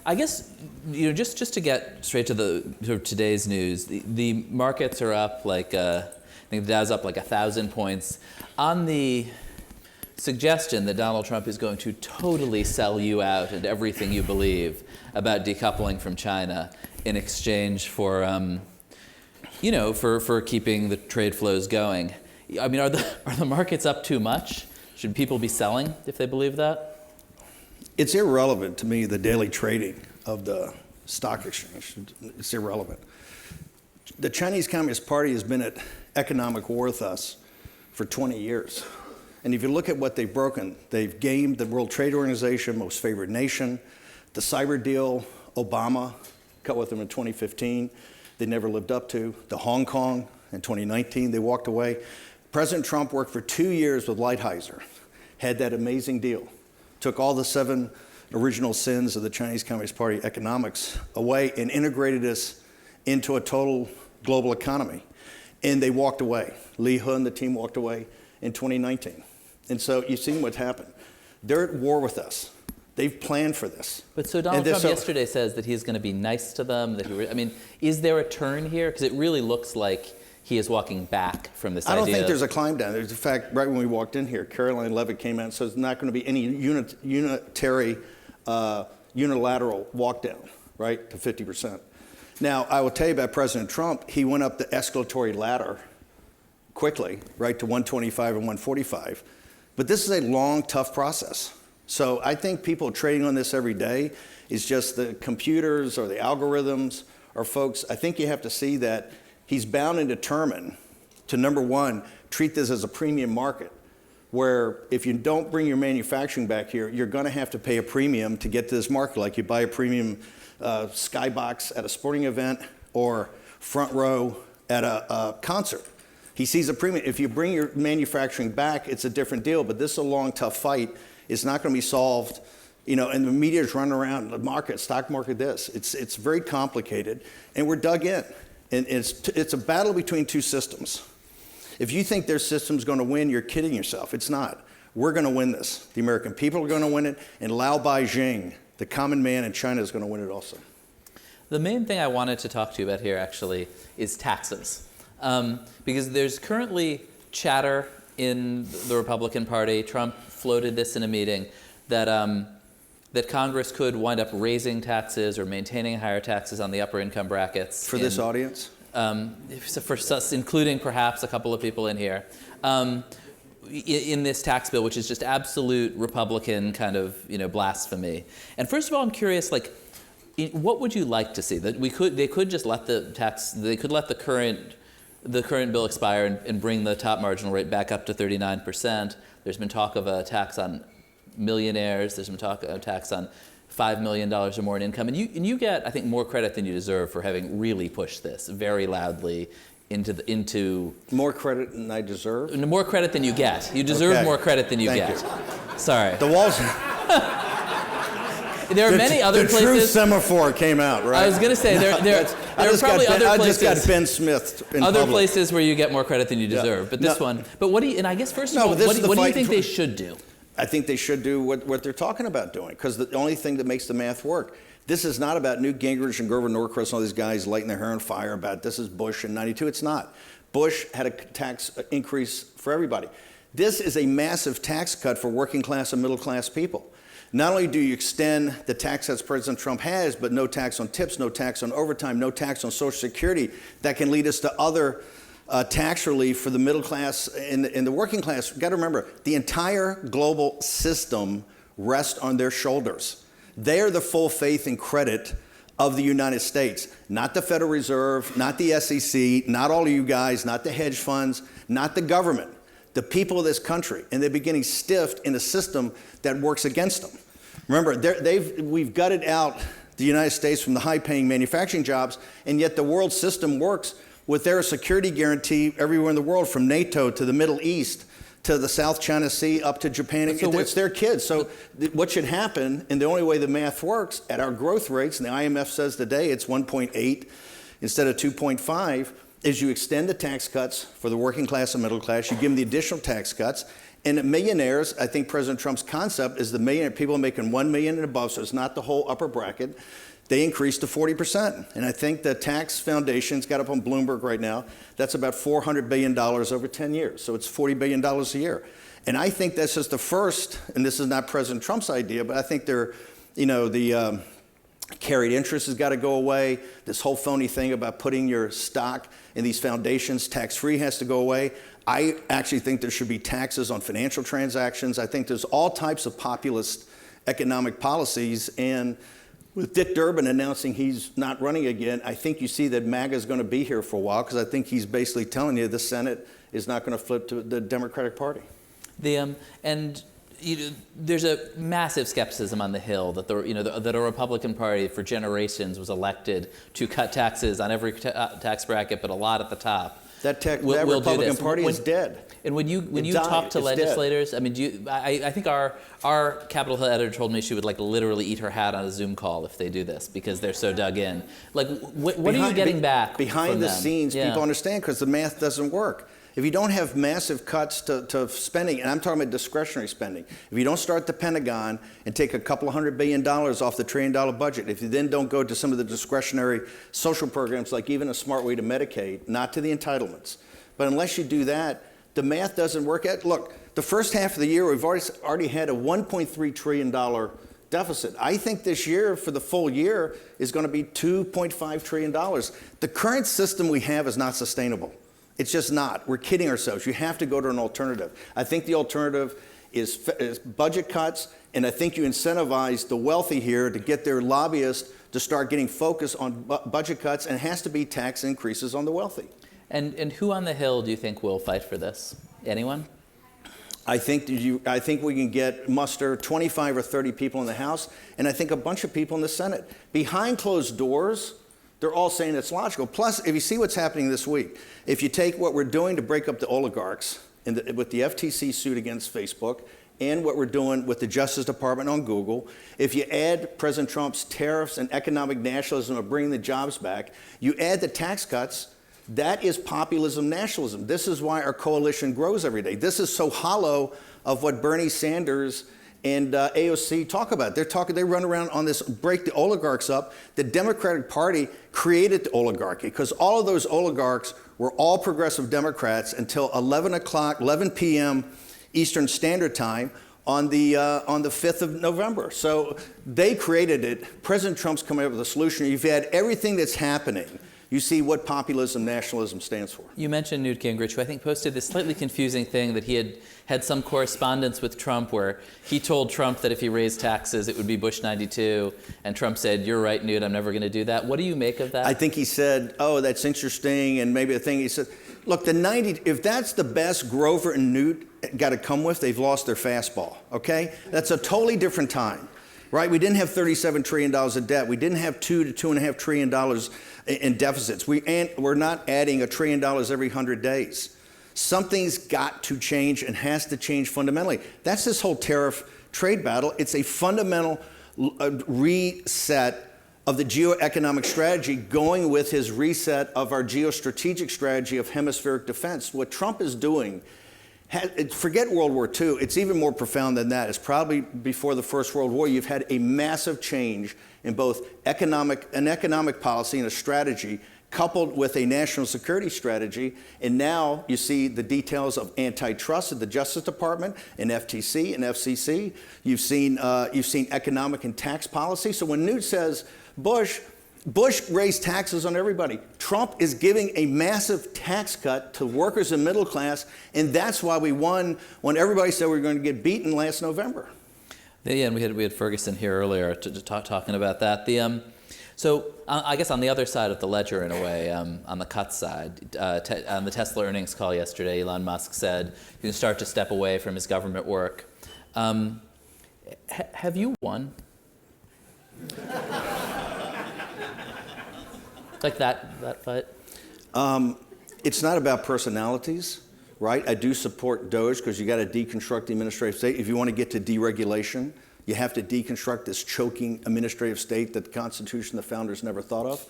I guess, just to get straight to the sort of today's news, the markets are up like, I think the Dow's up like 1,000 points. On the suggestion that Donald Trump is going to totally sell you out and everything you believe about decoupling from China in exchange for, for keeping the trade flows going. I mean, are the markets up too much? Should people be selling if they believe that? It's irrelevant to me, the daily trading of the stock exchange. It's irrelevant. The Chinese Communist Party has been at economic war with us for 20 years. And if you look at what they've broken, they've gamed the World Trade Organization, most favored nation, the cyber deal, Obama cut with them in 2015, they never lived up to, the Hong Kong in 2019, they walked away. President Trump worked for 2 years with Lighthizer, had that amazing deal, took all the 7 original sins of the Chinese Communist Party economics away and integrated us into a total global economy. And they walked away. Li He and the team walked away in 2019. And so you've seen what's happened. They're at war with us. They've planned for this. But so Donald Trump yesterday says that he's going to be nice to them. Is there a turn here? Because it really looks like he is walking back from this idea. I don't think there's a climb down. There's a fact, right when we walked in here, Caroline Levitt came out and says there's not going to be any unilateral walk down, right, to 50%. Now, I will tell you about President Trump. He went up the escalatory ladder quickly, right, to 125 and 145. But this is a long, tough process. So I think people trading on this every day is just the computers or the algorithms or folks. I think you have to see that he's bound and determined to, number one, treat this as a premium market, where if you don't bring your manufacturing back here, you're going to have to pay a premium to get to this market, like you buy a premium skybox at a sporting event or front row at a concert. He sees a premium. If you bring your manufacturing back, it's a different deal, but this is a long, tough fight. It's not going to be solved, and the media's running around the market, stock market this. It's very complicated, and we're dug in. And it's a battle between two systems. If you think their system's going to win, you're kidding yourself. It's not. We're going to win this. The American people are going to win it, and Lao Beijing, the common man in China, is going to win it also. The main thing I wanted to talk to you about here, actually, is taxes. Because there's currently chatter in the Republican Party. Trump floated this in a meeting that Congress could wind up raising taxes or maintaining higher taxes on the upper income brackets. For this audience? For us, including perhaps a couple of people in here. In this tax bill, which is just absolute Republican kind of blasphemy. And first of all, I'm curious, what would you like to see? That they could just let the current bill expire and bring the top marginal rate back up to 39%. There's been talk of a tax on millionaires. There's been talk of a tax on $5 million or more in income. And you get, I think, more credit than you deserve for having really pushed this very loudly into more credit than I deserve? More credit than you get. You deserve more credit than you Thank get. You. Sorry. The walls. There are many other places. The true Semafor came out, right? I was going to say, there are probably other places. I just got Ben Smith in other public. Places where you get more credit than you deserve. But this one. But what do you, and I guess first of all, what do you think they should do? I think they should do what they're talking about doing, because the only thing that makes the math work. This is not about Newt Gingrich and Grover Norquist and all these guys lighting their hair on fire about this is Bush in 92. It's not. Bush had a tax increase for everybody. This is a massive tax cut for working class and middle class people. Not only do you extend the tax cuts President Trump has, but no tax on tips, no tax on overtime, no tax on Social Security, that can lead us to other tax relief for the middle class and the working class. You've got to remember, the entire global system rests on their shoulders. They are the full faith and credit of the United States, not the Federal Reserve, not the SEC, not all of you guys, not the hedge funds, not the government, the people of this country. And they're beginning stiffed in a system that works against them. Remember, we've gutted out the United States from the high-paying manufacturing jobs, and yet the world system works with their security guarantee everywhere in the world, from NATO to the Middle East to the South China Sea up to Japan. So it's their kids. So what should happen, and the only way the math works, at our growth rates, and the IMF says today it's 1.8 instead of 2.5, is you extend the tax cuts for the working class and middle class, you give them the additional tax cuts, And the millionaires, I think President Trump's concept is the millionaire people making $1 million and above, so it's not the whole upper bracket. They increased to 40%. And I think the tax foundation's got up on Bloomberg right now. That's about $400 billion over 10 years. So it's $40 billion a year. And I think that's just the first, and this is not President Trump's idea, but I think they're, the carried interest has got to go away. This whole phony thing about putting your stock in these foundations tax-free has to go away. I actually think there should be taxes on financial transactions. I think there's all types of populist economic policies. And with Dick Durbin announcing he's not running again, I think you see that MAGA is going to be here for a while, because I think he's basically telling you the Senate is not going to flip to the Democratic Party. There's a massive skepticism on the Hill that that a Republican Party for generations was elected to cut taxes on every tax bracket, but a lot at the top. That Republican Party is dead. And when you talk to legislators, I mean, I think our Capitol Hill editor told me she would literally eat her hat on a Zoom call if they do this, because they're so dug in. What are you getting back behind the scenes? Yeah. People understand, because the math doesn't work. If you don't have massive cuts to spending, and I'm talking about discretionary spending, if you don't start the Pentagon and take a couple of $100 billion off the $1 trillion budget, if you then don't go to some of the discretionary social programs, like even a smart way to Medicaid, not to the entitlements, but unless you do that, the math doesn't work. Look, the first half of the year, we've already had a $1.3 trillion deficit. I think this year, for the full year, is going to be $2.5 trillion. The current system we have is not sustainable. It's just not. We're kidding ourselves. You have to go to an alternative. I think the alternative is budget cuts, and I think you incentivize the wealthy here to get their lobbyists to start getting focused on budget cuts, and it has to be tax increases on the wealthy. And who on the Hill do you think will fight for this? Anyone? I think we can muster 25 or 30 people in the House, and I think a bunch of people in the Senate. Behind closed doors, they're all saying it's logical. Plus, if you see what's happening this week, if you take what we're doing to break up the oligarchs with the FTC suit against Facebook, and what we're doing with the Justice Department on Google, if you add President Trump's tariffs and economic nationalism of bringing the jobs back, you add the tax cuts, that is populism nationalism. This is why our coalition grows every day. This is so hollow of what Bernie Sanders and AOC talk about. They run around on this break the oligarchs up. The Democratic Party created the oligarchy, because all of those oligarchs were all progressive Democrats until 11 p.m. Eastern Standard Time on the 5th of November. So they created it. President Trump's coming up with a solution. You've had everything that's happening. You see what populism, nationalism stands for. You mentioned Newt Gingrich, who I think posted this slightly confusing thing that he had some correspondence with Trump where he told Trump that if he raised taxes, it would be Bush 92. And Trump said, "You're right, Newt, I'm never going to do that." What do you make of that? I think he said, "Oh, that's interesting." And maybe a thing he said, look, if that's the best Grover and Newt got to come with, they've lost their fastball, okay? That's a totally different time. Right? We didn't have $37 trillion of debt. We didn't have $2 to $2.5 trillion in deficits. We're not adding $1 trillion every 100 days. Something's got to change and has to change fundamentally. That's this whole tariff trade battle. It's a fundamental reset of the geoeconomic strategy, going with his reset of our geostrategic strategy of hemispheric defense. What Trump is doing, forget World War II, it's even more profound than that. It's probably before the First World War. You've had a massive change in both economic policy and a strategy, coupled with a national security strategy. And now you see the details of antitrust at the Justice Department and FTC and FCC. You've seen economic and tax policy. So when Newt says Bush raised taxes on everybody. Trump is giving a massive tax cut to workers and middle class, and that's why we won when everybody said we were going to get beaten last November. Yeah, and we had Ferguson here earlier talking about that. So I guess on the other side of the ledger, in a way, on the cut side, on the Tesla earnings call yesterday, Elon Musk said he can start to step away from his government work. Have you won? Like that fight? It's not about personalities, right? I do support DOGE, because you got to deconstruct the administrative state. If you want to get to deregulation, you have to deconstruct this choking administrative state that the Constitution, the founders never thought of.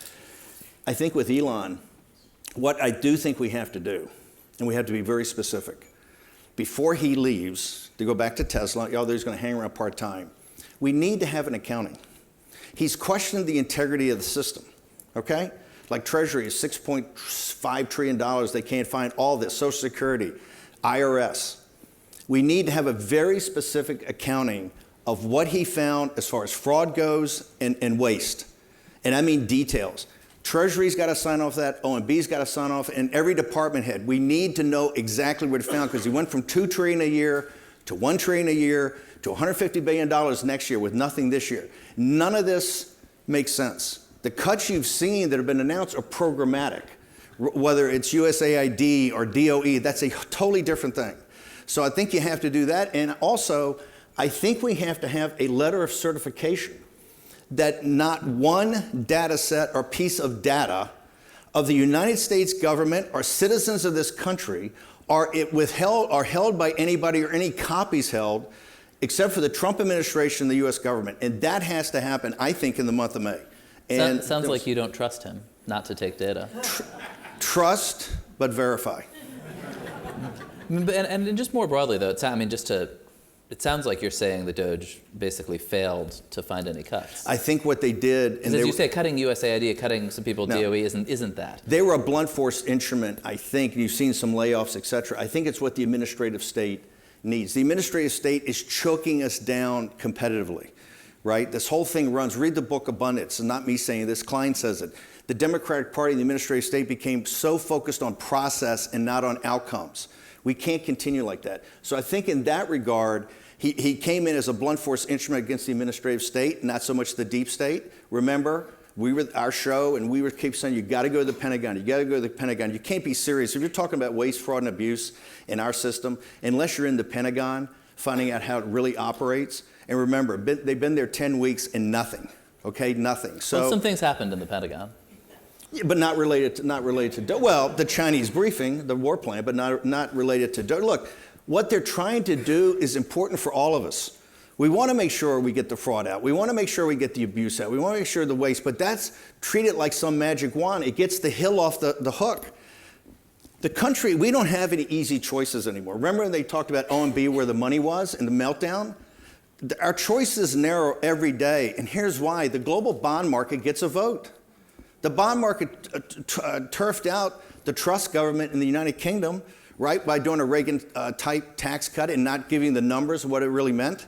I think with Elon, what I do think we have to do, and we have to be very specific, before he leaves to go back to Tesla, although he's going to hang around part-time, we need to have an accounting. He's questioned the integrity of the system, okay? Like Treasury is $6.5 trillion. They can't find all this. Social Security, IRS. We need to have a very specific accounting of what he found as far as fraud goes and waste. And I mean details. Treasury's got to sign off that, OMB's got to sign off, and every department head. We need to know exactly what he found, because he went from $2 trillion a year to $1 trillion a year to $150 billion next year with nothing this year. None of this makes sense. The cuts you've seen that have been announced are programmatic. Whether it's USAID or DOE, that's a totally different thing. So I think you have to do that. And also, I think we have to have a letter of certification that not one data set or piece of data of the United States government or citizens of this country are withheld or held by anybody, or any copies held, except for the Trump administration and the U.S. government. And that has to happen, I think, in the month of May. And sounds like you don't trust him not to take data. Trust, but verify. And just more broadly, though, it sounds like you're saying the DOGE basically failed to find any cuts. I think what they did, and as you say, cutting USAID, cutting some people DOE isn't that. They were a blunt force instrument, I think, and you've seen some layoffs, et cetera. I think it's what the administrative state needs. The administrative state is choking us down competitively, right? This whole thing runs, read the book Abundance, and not me saying this, Klein says it. The Democratic Party and the administrative state became so focused on process and not on outcomes. We can't continue like that. So I think in that regard, he came in as a blunt force instrument against the administrative state, not so much the deep state. Remember, we were our show, and we would keep saying, you got to go to the Pentagon. You got to go to the Pentagon. You can't be serious. If you're talking about waste, fraud, and abuse in our system, unless you're in the Pentagon, finding out how it really operates. And remember, they've been there 10 weeks and nothing. Okay, nothing. So well, some things happened in the Pentagon. Yeah, but not related to well, the Chinese briefing, the war plan, but not related to DOGE. Look, what they're trying to do is important for all of us. We want to make sure we get the fraud out. We want to make sure we get the abuse out. We want to make sure the waste, but that's treated like some magic wand. It gets the hill off the hook. The country, we don't have any easy choices anymore. Remember when they talked about OMB, where the money was in the meltdown? Our choices narrow every day, and here's why. The global bond market gets a vote. The bond market turfed out the trust government in the United Kingdom, right, by doing a Reagan-type tax cut and not giving the numbers of what it really meant.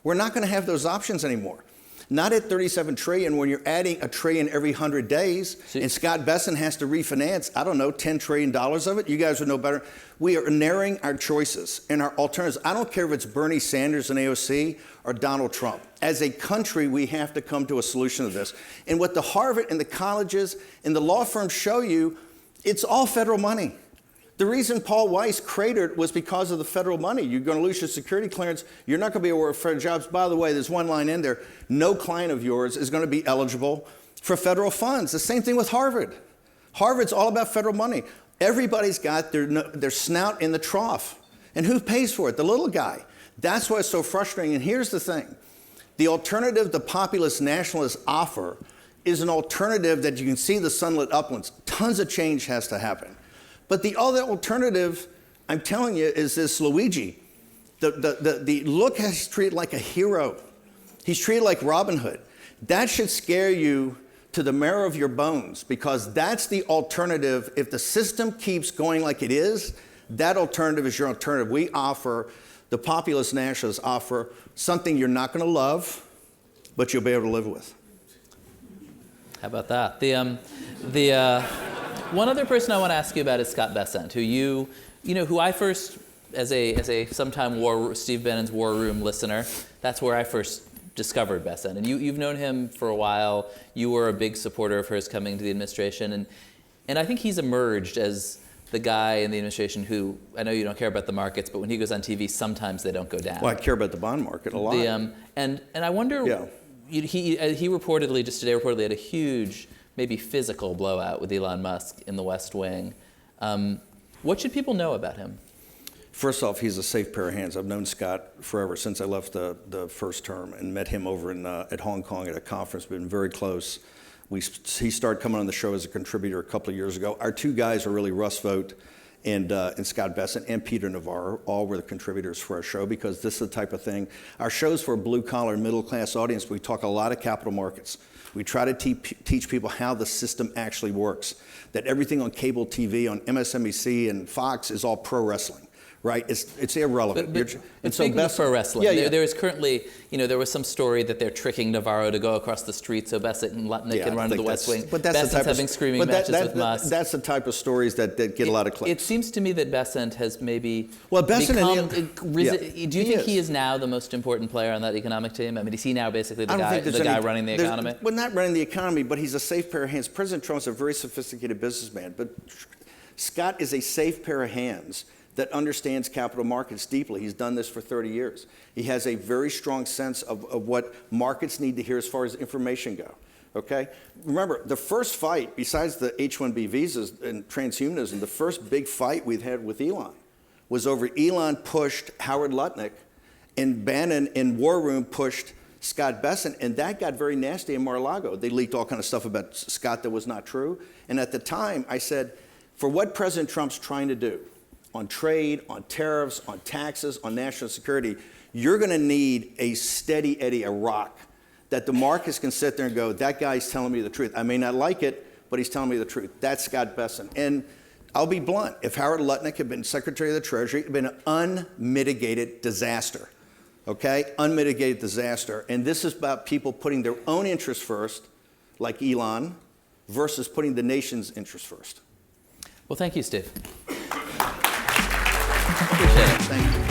We're not going to have those options anymore. Not at $37 trillion when you're adding $1 trillion every 100 days, and Scott Besson has to refinance, I don't know, $10 trillion of it. You guys would know better. We are narrowing our choices and our alternatives. I don't care if it's Bernie Sanders and AOC or Donald Trump. As a country, we have to come to a solution to this. And what the Harvard and the colleges and the law firms show you, it's all federal money. The reason Paul Weiss cratered was because of the federal money. You're going to lose your security clearance. You're not going to be able to work federal jobs. By the way, there's one line in there. No client of yours is going to be eligible for federal funds. The same thing with Harvard. Harvard's all about federal money. Everybody's got their snout in the trough. And who pays for it? The little guy. That's why it's so frustrating. And here's the thing. The alternative the populist nationalists offer is an alternative that you can see the sunlit uplands. Tons of change has to happen. But the other alternative, I'm telling you, is this Luigi. The look he's treated like a hero. He's treated like Robin Hood. That should scare you to the marrow of your bones, because that's the alternative. If the system keeps going like it is, that alternative is your alternative. We offer, the populist nationalists offer something you're not going to love, but you'll be able to live with. How about that? One other person I want to ask you about is Scott Bessent, who I first, as a sometime Steve Bannon's War Room listener, that's where I first discovered Bessent. And you've known him for a while. You were a big supporter of hers coming to the administration, and I think he's emerged as the guy in the administration who, I know you don't care about the markets, but when he goes on TV, sometimes they don't go down. Well, I care about the bond market a lot. And I wonder, yeah. He reportedly, just today, had a huge, maybe physical blowout with Elon Musk in the West Wing. What should people know about him? First off, he's a safe pair of hands. I've known Scott forever, since I left the first term, and met him over at Hong Kong at a conference. We've been very close. He started coming on the show as a contributor a couple of years ago. Our two guys are really Russ Vought and Scott Bessent and Peter Navarro, all were the contributors for our show, because this is the type of thing. Our show's for a blue-collar, middle-class audience. We talk a lot of capital markets. We try to teach people how the system actually works, that everything on cable TV, on MSNBC and Fox is all pro wrestling. Right, it's irrelevant. But speaking of pro wrestling, there is currently, there was some story that they're tricking Navarro to go across the street so Bessent and Lutnick can run to the West Wing. But that's Bessent's having screaming matches with Musk. That's the type of stories that get a lot of clicks. It seems to me that Bessent has maybe become. Do you think he is now the most important player on that economic team? I mean, is he now basically the guy running the economy? Well, not running the economy, but he's a safe pair of hands. President Trump's a very sophisticated businessman, but Scott is a safe pair of hands that understands capital markets deeply. He's done this for 30 years. He has a very strong sense of what markets need to hear as far as information go, okay? Remember, the first fight, besides the H-1B visas and transhumanism, the first big fight we've had with Elon was over Elon pushed Howard Lutnick, and Bannon in War Room pushed Scott Bessent, and that got very nasty in Mar-a-Lago. They leaked all kind of stuff about Scott that was not true. And at the time, I said, for what President Trump's trying to do, on trade, on tariffs, on taxes, on national security, you're going to need a steady Eddie, a rock, that the markets can sit there and go, that guy's telling me the truth. I may not like it, but he's telling me the truth. That's Scott Bessent. And I'll be blunt. If Howard Lutnick had been Secretary of the Treasury, it would have been an unmitigated disaster, okay? Unmitigated disaster. And this is about people putting their own interests first, like Elon, versus putting the nation's interests first. Well, thank you, Steve. Appreciate it. Thank you.